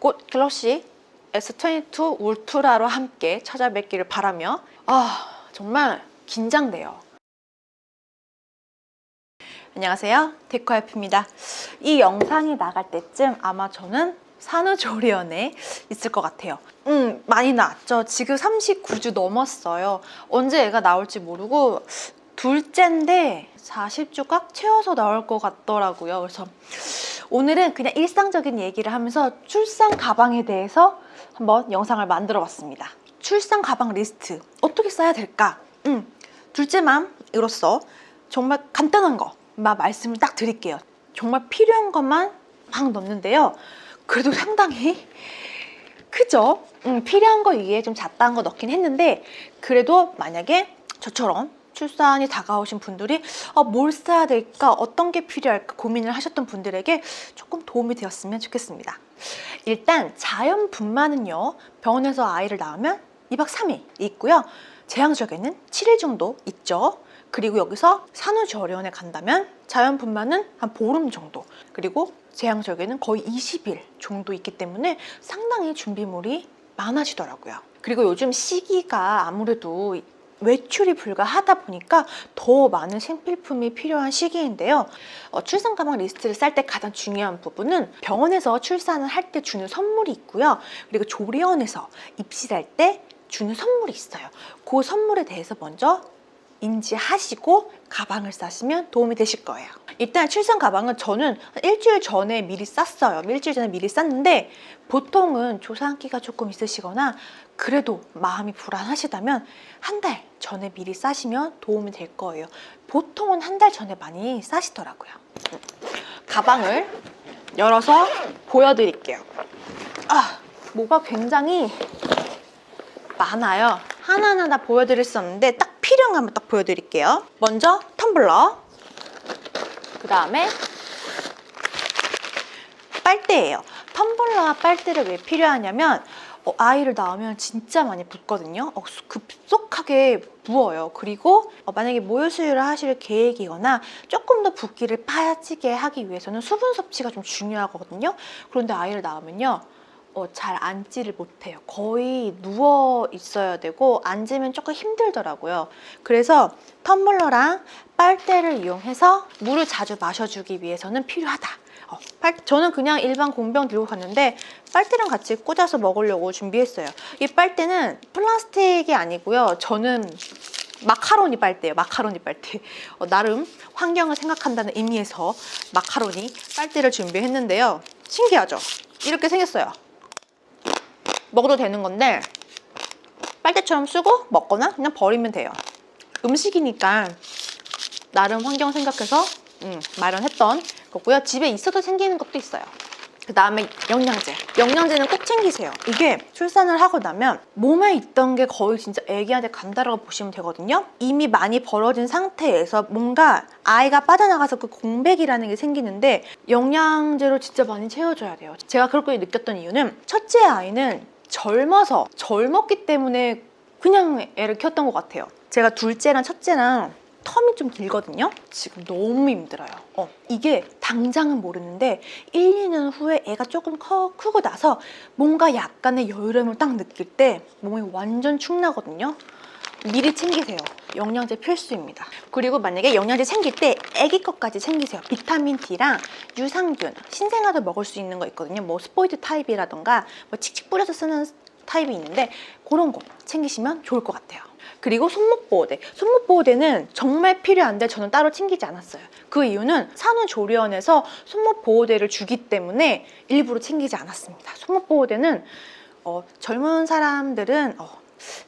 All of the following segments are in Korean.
곧 글로시 S22 울트라로 함께 찾아뵙기를 바라며 정말 긴장돼요. 안녕하세요, 데코와이프입니다. 이 영상이 나갈 때쯤 아마 저는 산후조리원에 있을 것 같아요. 많이 나왔죠. 지금 39주 넘었어요. 언제 애가 나올지 모르고 둘째인데 40주 꽉 채워서 나올 것 같더라고요. 그래서 오늘은 그냥 일상적인 얘기를 하면서 출산 가방에 대해서 한번 영상을 만들어 봤습니다. 출산 가방 리스트 어떻게 써야 될까? 둘째맘으로서 정말 간단한 것만 말씀을 딱 드릴게요. 정말 필요한 것만 막 넣는데요. 그래도 상당히 크죠? 필요한 거 위에 좀 잡다한 거 넣긴 했는데, 그래도 만약에 저처럼 출산이 다가오신 분들이 뭘 써야 될까, 어떤 게 필요할까 고민을 하셨던 분들에게 조금 도움이 되었으면 좋겠습니다. 일단 자연분만은요, 병원에서 아이를 낳으면 2박 3일 있고요. 제한적에는 7일 정도 있죠. 그리고 여기서 산후조리원에 간다면 자연분만은 한 보름 정도, 그리고 제한적에는 거의 20일 정도 있기 때문에 상당히 준비물이 많아지더라고요. 그리고 요즘 시기가 아무래도 외출이 불가하다 보니까 더 많은 생필품이 필요한 시기인데요. 출산 가방 리스트를 쌀 때 가장 중요한 부분은 병원에서 출산을 할 때 주는 선물이 있고요. 그리고 조리원에서 입실할 때 주는 선물이 있어요. 그 선물에 대해서 먼저 인지하시고 가방을 싸시면 도움이 되실 거예요. 일단 출산 가방은 저는 일주일 전에 미리 쌌어요. 일주일 전에 미리 쌌는데, 보통은 조산기가 조금 있으시거나 그래도 마음이 불안하시다면 한 달 전에 미리 싸시면 도움이 될 거예요. 보통은 한 달 전에 많이 싸시더라고요. 가방을 열어서 보여드릴게요. 뭐가 굉장히 많아요. 하나하나 다 보여드릴 수 없는데 딱 필요한 거 한번 딱 보여드릴게요. 먼저 텀블러, 그 다음에 빨대예요. 텀블러와 빨대를 왜 필요하냐면 아이를 낳으면 진짜 많이 붓거든요. 급속하게 부어요. 그리고 만약에 모유수유를 하실 계획이거나 조금 더 붓기를 빠지게 하기 위해서는 수분 섭취가 좀 중요하거든요. 그런데 아이를 낳으면요, 잘 앉지를 못해요. 거의 누워 있어야 되고 앉으면 조금 힘들더라고요. 그래서 텀블러랑 빨대를 이용해서 물을 자주 마셔주기 위해서는 필요하다. 저는 그냥 일반 공병 들고 갔는데 빨대랑 같이 꽂아서 먹으려고 준비했어요. 이 빨대는 플라스틱이 아니고요. 저는 마카로니 빨대예요. 마카로니 빨대. 나름 환경을 생각한다는 의미에서 마카로니 빨대를 준비했는데요. 신기하죠? 이렇게 생겼어요. 먹어도 되는 건데 빨대처럼 쓰고 먹거나 그냥 버리면 돼요. 음식이니까 나름 환경 생각해서 마련했던 거고요. 집에 있어도 생기는 것도 있어요. 그 다음에 영양제. 영양제는 꼭 챙기세요. 이게 출산을 하고 나면 몸에 있던 게 거의 진짜 애기한테 간다라고 보시면 되거든요. 이미 많이 벌어진 상태에서 뭔가 아이가 빠져나가서 그 공백이라는 게 생기는데 영양제로 진짜 많이 채워줘야 돼요. 제가 그렇게 느꼈던 이유는 첫째 아이는 젊었기 때문에 그냥 애를 키웠던 것 같아요. 제가 둘째랑 첫째랑 텀이 좀 길거든요. 지금 너무 힘들어요. 이게 당장은 모르는데 1, 2년 후에 애가 조금 크고 나서 뭔가 약간의 여유로움을 딱 느낄 때 몸이 완전 축나거든요. 미리 챙기세요. 영양제 필수입니다. 그리고 만약에 영양제 챙길 때 애기 것까지 챙기세요. 비타민 D랑 유산균, 신생아도 먹을 수 있는 거 있거든요. 뭐 스포이트 타입이라던가 뭐 칙칙 뿌려서 쓰는 타입이 있는데 그런 거 챙기시면 좋을 것 같아요. 그리고 손목보호대. 손목보호대는 정말 필요한데 저는 따로 챙기지 않았어요. 그 이유는 산후조리원에서 손목보호대를 주기 때문에 일부러 챙기지 않았습니다. 손목보호대는 젊은 사람들은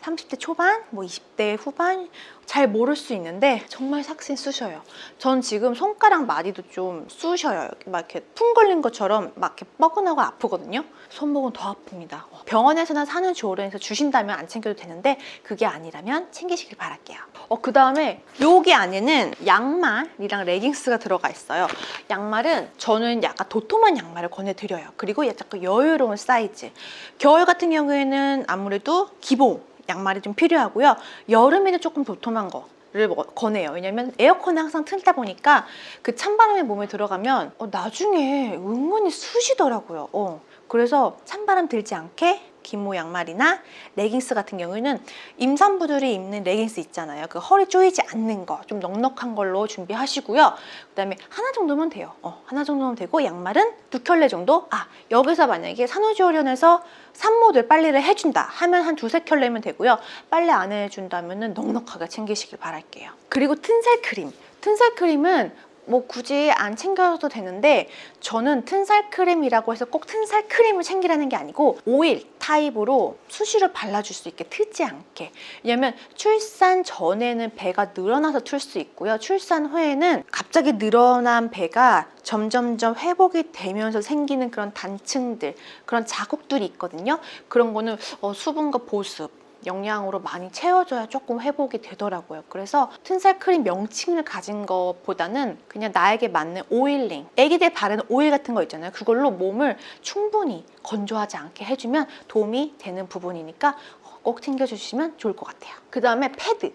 30대 초반, 20대 후반 잘 모를 수 있는데 정말 삭신 쑤셔요. 전 지금 손가락 마디도 좀 쑤셔요. 막 이렇게 풍 걸린 것처럼 막 이렇게 뻐근하고 아프거든요. 손목은 더 아픕니다. 병원에서나 산후조리원에서 주신다면 안 챙겨도 되는데 그게 아니라면 챙기시길 바랄게요. 그 다음에 여기 안에는 양말이랑 레깅스가 들어가 있어요. 양말은 저는 약간 도톰한 양말을 권해드려요. 그리고 약간 여유로운 사이즈. 겨울 같은 경우에는 아무래도 기본 양말이 좀 필요하고요. 여름에는 조금 도톰한 거를 권해요. 왜냐면 에어컨을 항상 틀다 보니까 그 찬바람이 몸에 들어가면 나중에 은근히 쑤시더라고요. 그래서 찬바람 들지 않게 기모 양말이나 레깅스 같은 경우에는 임산부들이 입는 레깅스 있잖아요. 그 허리 조이지 않는 거, 좀 넉넉한 걸로 준비하시고요. 그다음에 하나 정도면 돼요. 하나 정도면 되고 양말은 2켤레 정도? 여기서 만약에 산후조리원에서 산모들 빨래를 해준다 하면 한 2-3켤레면 되고요. 빨래 안 해준다면 넉넉하게 챙기시길 바랄게요. 그리고 튼살 크림. 튼살 크림은 뭐 굳이 안 챙겨도 되는데 저는 튼살 크림이라고 해서 꼭 튼살 크림을 챙기라는 게 아니고 오일 타입으로 수시로 발라줄 수 있게 트지 않게. 왜냐면 출산 전에는 배가 늘어나서 틀 수 있고요. 출산 후에는 갑자기 늘어난 배가 점점점 회복이 되면서 생기는 그런 단층들, 그런 자국들이 있거든요. 그런 거는 수분과 보습, 영양으로 많이 채워줘야 조금 회복이 되더라고요. 그래서 튼살 크림 명칭을 가진 것보다는 그냥 나에게 맞는 오일링, 애기들 바르는 오일 같은 거 있잖아요. 그걸로 몸을 충분히 건조하지 않게 해주면 도움이 되는 부분이니까 꼭 챙겨주시면 좋을 것 같아요. 그 다음에 패드.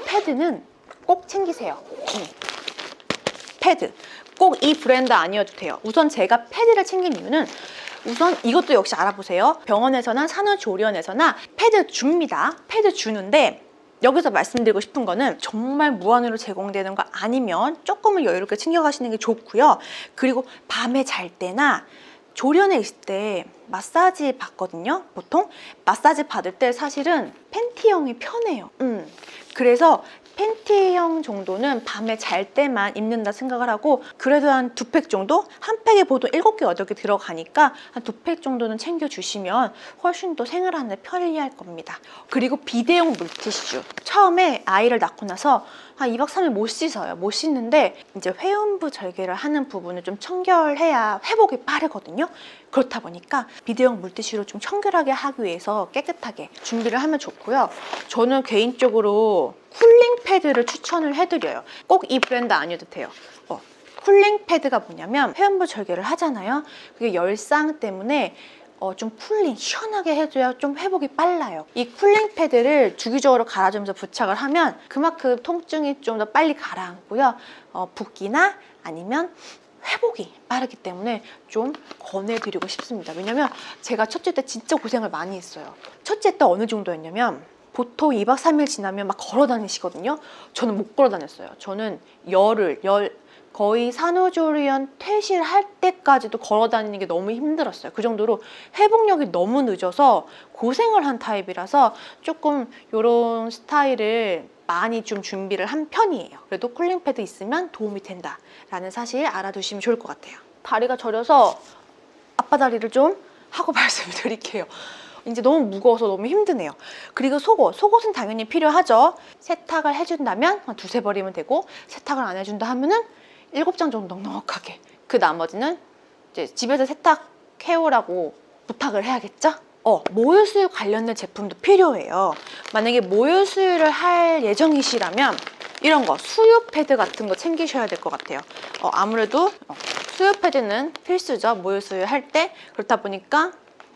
패드는 꼭 챙기세요. 패드. 꼭 이 브랜드 아니어도 돼요. 우선 제가 패드를 챙긴 이유는 우선 이것도 역시 알아보세요. 병원에서나 산후조리원에서나 패드 줍니다. 패드 주는데 여기서 말씀드리고 싶은 거는 정말 무한으로 제공되는 거 아니면 조금은 여유롭게 챙겨가시는 게 좋고요. 그리고 밤에 잘 때나 조련에 있을 때 마사지 받거든요. 보통 마사지 받을 때 사실은 팬티형이 편해요. 그래서 팬티형 정도는 밤에 잘 때만 입는다 생각을 하고 그래도 한 2팩 정도? 한 팩에 보통 7개, 8개 들어가니까 한 2팩 정도는 챙겨주시면 훨씬 더 생활하는 데 편리할 겁니다. 그리고 비대용 물티슈. 처음에 아이를 낳고 나서 한 2박 3일 못 씻어요. 못 씻는데 이제 회음부 절개를 하는 부분을 좀 청결해야 회복이 빠르거든요. 그렇다 보니까 비대용 물티슈로 좀 청결하게 하기 위해서 깨끗하게 준비를 하면 좋고요. 저는 개인적으로 쿨링 패드를 추천을 해드려요. 꼭 이 브랜드 아니어도 돼요. 쿨링 패드가 뭐냐면 회음부 절개를 하잖아요. 그게 열상 때문에 좀 쿨링, 시원하게 해줘야 좀 회복이 빨라요. 이 쿨링 패드를 주기적으로 갈아주면서 부착을 하면 그만큼 통증이 좀 더 빨리 가라앉고요. 붓기나 아니면 회복이 빠르기 때문에 좀 권해드리고 싶습니다. 왜냐면 제가 첫째 때 진짜 고생을 많이 했어요. 첫째 때 어느 정도였냐면 보통 2박 3일 지나면 막 걸어 다니시거든요. 저는 못 걸어 다녔어요. 저는 거의 산후조리원 퇴실할 때까지도 걸어 다니는 게 너무 힘들었어요. 그 정도로 회복력이 너무 늦어서 고생을 한 타입이라서 조금 이런 스타일을 많이 좀 준비를 한 편이에요. 그래도 쿨링 패드 있으면 도움이 된다라는 사실 알아두시면 좋을 것 같아요. 다리가 저려서 아빠 다리를 좀 하고 말씀을 드릴게요. 이제 너무 무거워서 너무 힘드네요. 그리고 속옷은 당연히 필요하죠. 세탁을 해준다면 한 2-3벌이면 되고 세탁을 안 해준다 하면은 7장 정도 넉넉하게. 그 나머지는 이제 집에서 세탁해오라고 부탁을 해야겠죠? 모유수유 관련된 제품도 필요해요. 만약에 모유수유를 할 예정이시라면 이런 거 수유 패드 같은 거 챙기셔야 될 것 같아요. 아무래도 수유 패드는 필수죠. 모유수유 할 때. 그렇다 보니까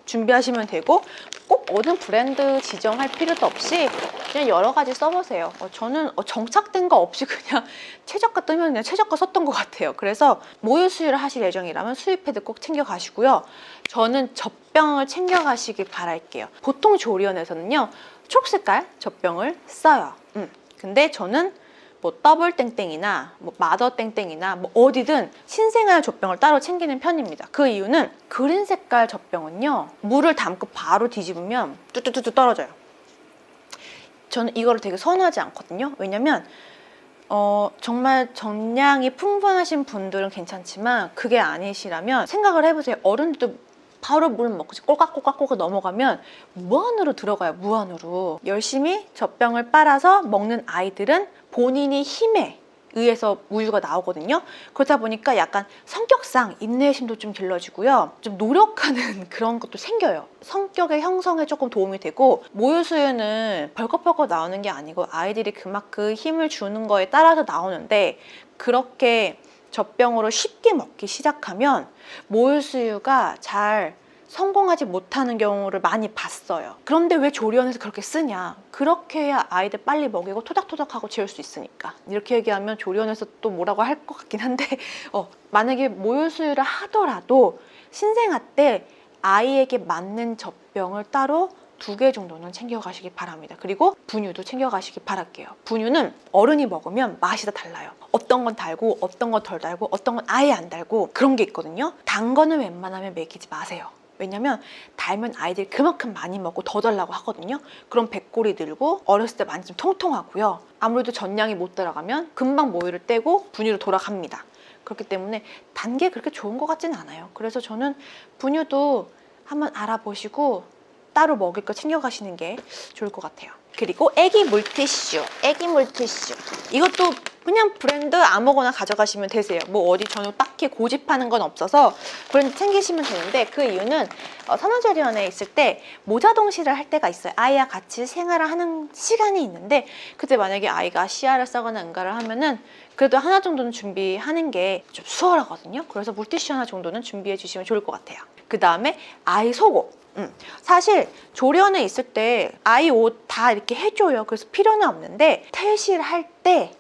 준비하시면 되고 꼭 어느 브랜드 지정할 필요도 없이 그냥 여러 가지 써보세요. 저는 정착된 거 없이 그냥 최저가 뜨면 그냥 최저가 썼던 것 같아요. 그래서 모유 수유를 하실 예정이라면 수유 패드 꼭 챙겨가시고요. 저는 젖병을 챙겨가시길 바랄게요. 보통 조리원에서는요 초록색깔 젖병을 써요. 근데 저는 뭐 더블 땡땡이나 뭐 마더 땡땡이나 뭐 어디든 신생아 젖병을 따로 챙기는 편입니다. 그 이유는 그린 색깔 젖병은요 물을 담고 바로 뒤집으면 뚜뚜뚜뚜 떨어져요. 저는 이거를 되게 선호하지 않거든요. 왜냐면 정말 정량이 풍부하신 분들은 괜찮지만 그게 아니시라면 생각을 해보세요. 어른들도 바로 물 먹고 꼴깍꼴깍꼴깍 넘어가면 무한으로 들어가요. 무한으로. 열심히 젖병을 빨아서 먹는 아이들은 본인이 힘에 의해서 우유가 나오거든요. 그러다 보니까 약간 성격상 인내심도 좀 길러지고요. 좀 노력하는 그런 것도 생겨요. 성격의 형성에 조금 도움이 되고 모유수유는 벌컥벌컥 나오는 게 아니고 아이들이 그만큼 힘을 주는 거에 따라서 나오는데 그렇게 젖병으로 쉽게 먹기 시작하면 모유수유가 잘 성공하지 못하는 경우를 많이 봤어요. 그런데 왜 조리원에서 그렇게 쓰냐? 그렇게 해야 아이들 빨리 먹이고 토닥토닥하고 재울 수 있으니까. 이렇게 얘기하면 조리원에서 또 뭐라고 할 것 같긴 한데 만약에 모유수유를 하더라도 신생아 때 아이에게 맞는 젖병을 따로 2개 정도는 챙겨가시기 바랍니다. 그리고 분유도 챙겨가시기 바랄게요. 분유는 어른이 먹으면 맛이 다 달라요. 어떤 건 달고 어떤 건 덜 달고 어떤 건 아예 안 달고 그런 게 있거든요. 단 거는 웬만하면 먹이지 마세요. 왜냐면 달면 아이들이 그만큼 많이 먹고 더 달라고 하거든요. 그럼 배꼽이 들고 어렸을 때 많이 좀 통통하고요. 아무래도 전량이 못 들어가면 금방 모유를 떼고 분유로 돌아갑니다. 그렇기 때문에 단 게 그렇게 좋은 것 같지는 않아요. 그래서 저는 분유도 한번 알아보시고 따로 먹을 거 챙겨가시는 게 좋을 것 같아요. 그리고 애기 물티슈. 이것도 그냥 브랜드 아무거나 가져가시면 되세요. 뭐 어디 저는 딱히 고집하는 건 없어서 브랜드 챙기시면 되는데, 그 이유는 산후조리원에 있을 때 모자 동시를 할 때가 있어요. 아이와 같이 생활을 하는 시간이 있는데, 그때 만약에 아이가 시야를 싸거나 응가를 하면은 그래도 하나 정도는 준비하는 게 좀 수월하거든요. 그래서 물티슈 하나 정도는 준비해 주시면 좋을 것 같아요. 그 다음에 아이 속옷. 사실 조련에 있을 때 아이 옷 다 이렇게 해줘요. 그래서 필요는 없는데 퇴실할 때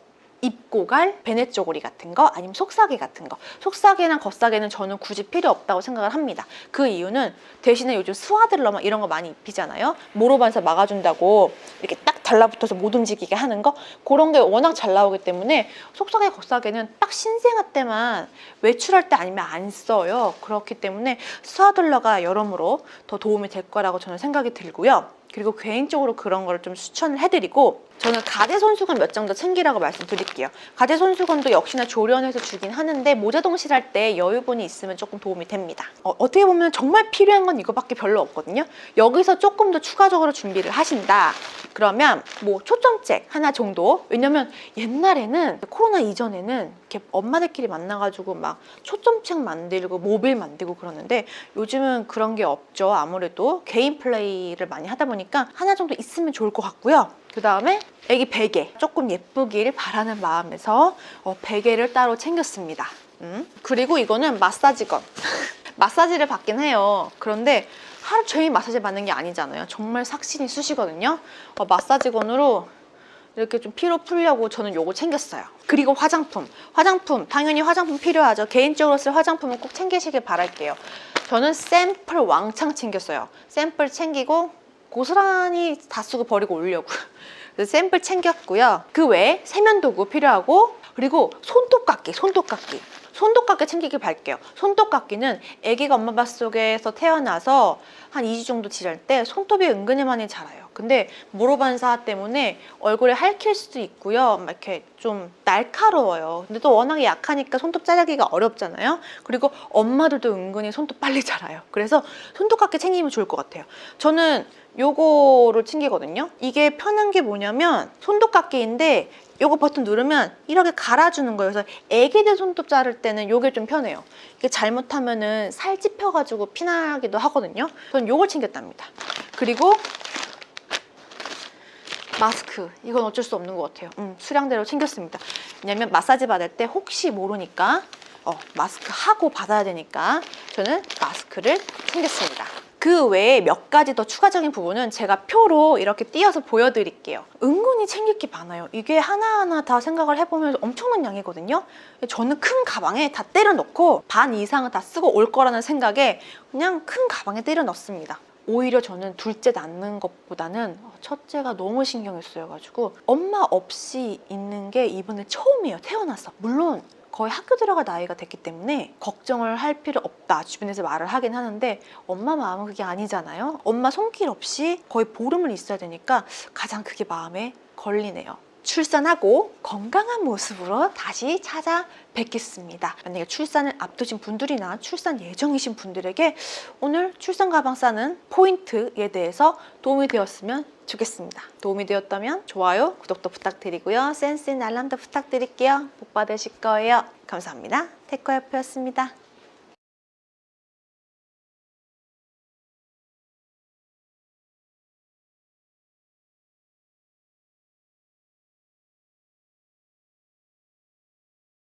입고 갈 베넷 저고리 같은 거, 아니면 속사계 같은 거. 속사계나 겉사계는 저는 굳이 필요 없다고 생각을 합니다. 그 이유는 대신에 요즘 스와들러 이런 거 많이 입히잖아요. 모로반사 막아준다고 이렇게 딱 달라붙어서 못 움직이게 하는 거, 그런 게 워낙 잘 나오기 때문에 속사계, 겉사계는 딱 신생아 때만 외출할 때 아니면 안 써요. 그렇기 때문에 스와들러가 여러모로 더 도움이 될 거라고 저는 생각이 들고요. 그리고 개인적으로 그런 걸 좀 추천을 해드리고, 저는 가제 손수건 몇 장 더 챙기라고 말씀드릴게요. 가제 손수건도 역시나 조련에서 주긴 하는데 모자 동실할 때 여유분이 있으면 조금 도움이 됩니다. 어떻게 보면 정말 필요한 건 이거밖에 별로 없거든요. 여기서 조금 더 추가적으로 준비를 하신다 그러면 뭐 초점책 하나 정도. 왜냐면 옛날에는, 코로나 이전에는 이렇게 엄마들끼리 만나가지고 막 초점책 만들고 모빌 만들고 그러는데, 요즘은 그런 게 없죠. 아무래도 개인 플레이를 많이 하다 보니까 하나 정도 있으면 좋을 것 같고요. 그 다음에 애기 베개, 조금 예쁘길 바라는 마음에서 베개를 따로 챙겼습니다. 그리고 이거는 마사지건. 마사지를 받긴 해요. 그런데 하루 종일 마사지 받는 게 아니잖아요. 정말 삭신이 쑤시거든요. 마사지건으로 이렇게 좀 피로 풀려고 저는 요거 챙겼어요. 그리고 화장품 당연히 화장품 필요하죠. 개인적으로 쓸 화장품은 꼭 챙기시길 바랄게요. 저는 샘플 왕창 챙겼어요. 샘플 챙기고 고스란히 다 쓰고 버리고 오려고요. 그래서 샘플 챙겼고요. 그 외에 세면도구 필요하고, 그리고 손톱깎이 챙기길 바랄게요. 손톱깎이는 아기가 엄마 뱃속에서 태어나서 한 2주 정도 지날 때 손톱이 은근히 많이 자라요. 근데 모로반사 때문에 얼굴에 핥힐 수도 있고요. 막 이렇게 좀 날카로워요. 근데 또 워낙에 약하니까 손톱 자르기가 어렵잖아요. 그리고 엄마들도 은근히 손톱 빨리 자라요. 그래서 손톱깎이 챙기면 좋을 것 같아요. 저는 요거를 챙기거든요. 이게 편한 게 뭐냐면 손톱깎이인데 요거 버튼 누르면 이렇게 갈아주는 거예요. 그래서 애기들 손톱 자를 때는 요게 좀 편해요. 이게 잘못하면은 살 찝혀가지고 피나기도 하거든요. 저는 요걸 챙겼답니다. 그리고 마스크, 이건 어쩔 수 없는 것 같아요. 수량대로 챙겼습니다. 왜냐면 마사지 받을 때 혹시 모르니까 마스크 하고 받아야 되니까 저는 마스크를 챙겼습니다. 그 외에 몇 가지 더 추가적인 부분은 제가 표로 이렇게 띄어서 보여드릴게요. 은근히 챙길 게 많아요. 이게 하나하나 다 생각을 해보면 엄청난 양이거든요. 저는 큰 가방에 다 때려 넣고 반 이상은 다 쓰고 올 거라는 생각에 그냥 큰 가방에 때려 넣습니다. 오히려 저는 둘째 낳는 것보다는 첫째가 너무 신경을 쓰여가지고 엄마 없이 있는 게 이번에 처음이에요. 태어나서. 물론 거의 학교 들어갈 나이가 됐기 때문에 걱정을 할 필요 없다 주변에서 말을 하긴 하는데, 엄마 마음은 그게 아니잖아요. 엄마 손길 없이 거의 보름을 있어야 되니까 가장 그게 마음에 걸리네요. 출산하고 건강한 모습으로 다시 찾아뵙겠습니다. 만약에 출산을 앞두신 분들이나 출산 예정이신 분들에게 오늘 출산 가방 싸는 포인트에 대해서 도움이 되었으면 좋겠습니다. 도움이 되었다면 좋아요, 구독도 부탁드리고요. 센스 있는 알람도 부탁드릴게요. 복 받으실 거예요. 감사합니다. 태코야프였습니다.